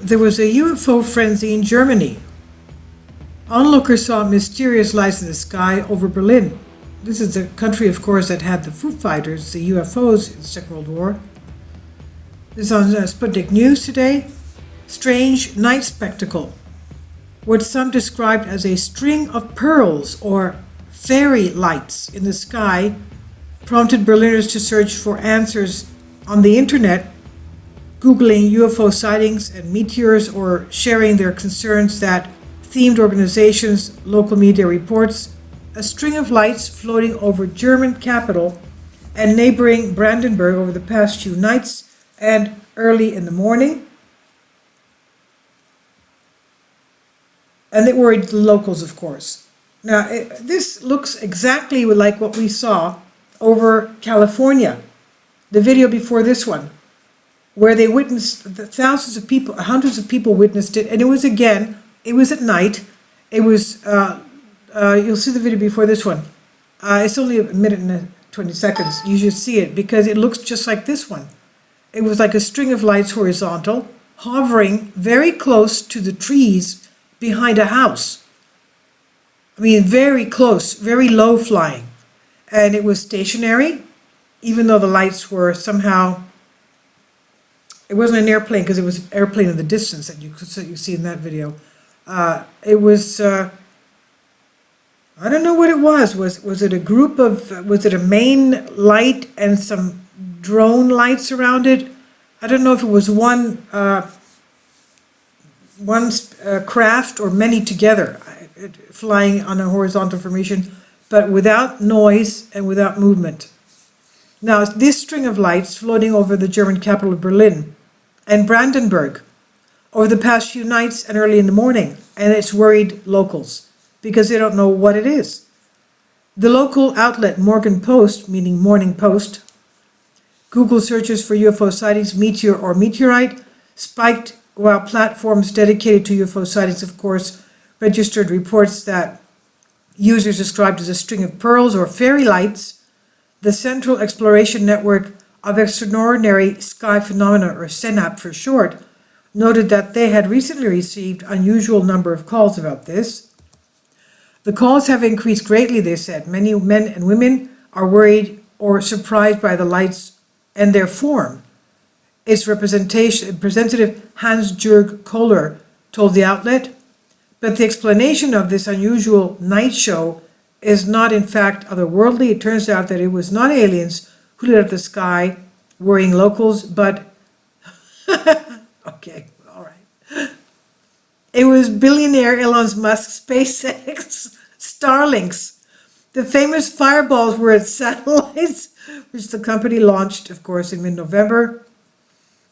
There was a UFO frenzy in Germany. Onlookers saw mysterious lights in the sky over Berlin. This is the country, of course, that had the Foo Fighters, the UFOs in the Second World War. This is on Sputnik News today. Strange night spectacle. What some described as a string of pearls or fairy lights in the sky prompted Berliners to search for answers on the internet, Googling UFO sightings and meteors or sharing their concerns that themed organizations, local media reports, a string of lights floating over German capital and neighboring Brandenburg over the past few nights and early in the morning. And it worried the locals, of course. Now, this looks exactly like what we saw over California, the video before this one, where they witnessed, thousands of people, hundreds of people witnessed it, and it was at night. It was, you'll see the video before this one. It's only a minute and 20 seconds. You should see it because it looks just like this one. It was like a string of lights horizontal, hovering very close to the trees behind a house. I mean, very close, very low flying. And it was stationary, even though the lights were somehow, it wasn't an airplane because it was an airplane in the distance that you see in that video. It was, I don't know what it was. Was it a group of, was it a main light and some drone lights around it? I don't know if it was one craft or many together, flying on a horizontal formation, but without noise and without movement. Now, this string of lights floating over the German capital of Berlin and Brandenburg over the past few nights and early in the morning, and it's worried locals because they don't know what it is. The local outlet Morgen Post, meaning Morning Post, Google searches for UFO sightings, meteor or meteorite, spiked while platforms dedicated to UFO sightings, of course, registered reports that users described as a string of pearls or fairy lights. The Central Exploration Network of Extraordinary Sky Phenomena, or CENAP for short, noted that they had recently received unusual number of calls about this. The calls have increased greatly, they said. Many men and women are worried or surprised by the lights and their form. Its representative Hans-Jürg Kohler told the outlet, but the explanation of this unusual night show is not in fact otherworldly. It turns out that it was not aliens who lit up the sky worrying locals, but okay, all right. It was billionaire Elon Musk's SpaceX Starlinks. The famous fireballs were its satellites, which the company launched, of course, in mid-November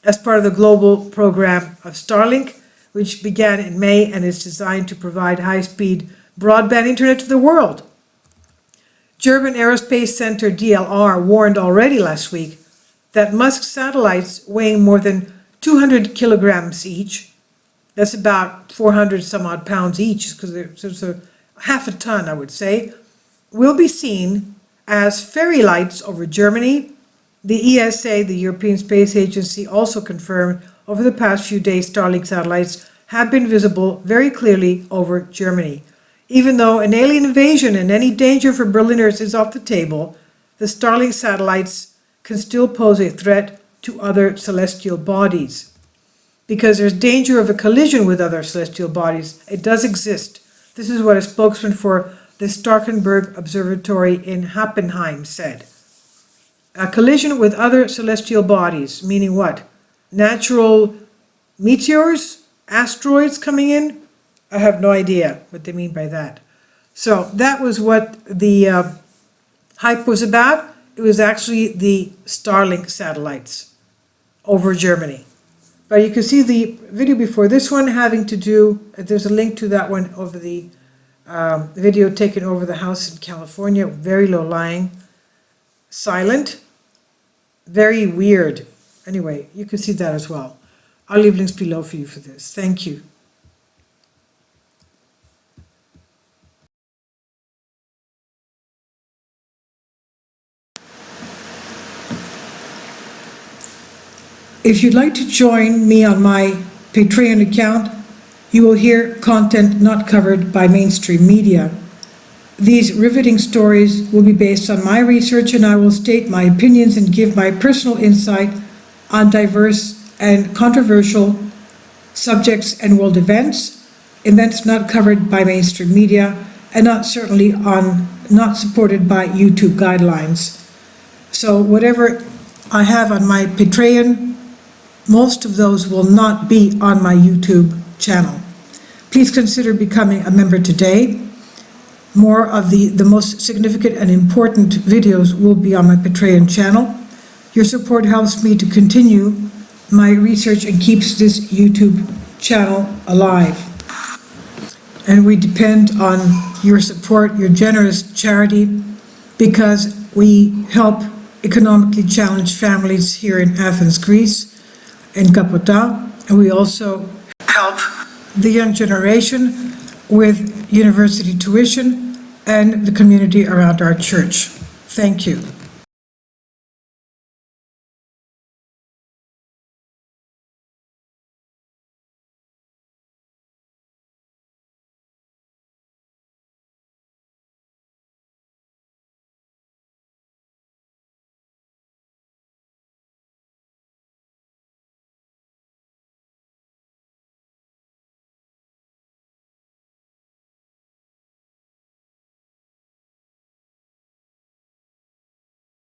as part of the global program of Starlink, which began in May and is designed to provide high-speed broadband internet to the world. German Aerospace Center DLR warned already last week that Musk's satellites, weighing more than 200 kilograms each, that's about 400 some odd pounds each, because they're half a ton, I would say, will be seen as fairy lights over Germany. The ESA, the European Space Agency, also confirmed over the past few days Starlink satellites have been visible very clearly over Germany. Even though an alien invasion and any danger for Berliners is off the table, the Starlink satellites can still pose a threat to other celestial bodies. Because there's danger of a collision with other celestial bodies. It does exist. This is what a spokesman for the Starkenberg Observatory in Happenheim said. A collision with other celestial bodies, meaning what? Natural meteors? Asteroids coming in? I have no idea what they mean by that. So that was what the hype was about. It was actually the Starlink satellites over Germany. But you can see the video before this one having to do, there's a link to that one over the video taken over the house in California, very low lying, silent, very weird. Anyway, you can see that as well. I'll leave links below for you for this. Thank you. If you'd like to join me on my Patreon account, you will hear content not covered by mainstream media. These riveting stories will be based on my research, and I will state my opinions and give my personal insight on diverse and controversial subjects and world events not covered by mainstream media, and not supported by YouTube guidelines. So whatever I have on my Patreon, most of those will not be on my YouTube channel. Please consider becoming a member today. More of the most significant and important videos will be on my Patreon channel. Your support helps me to continue my research and keeps this YouTube channel alive. And we depend on your support, your generous charity, because we help economically challenged families here in Athens, Greece, in Kapota, and we also help the young generation with university tuition and the community around our church. Thank you.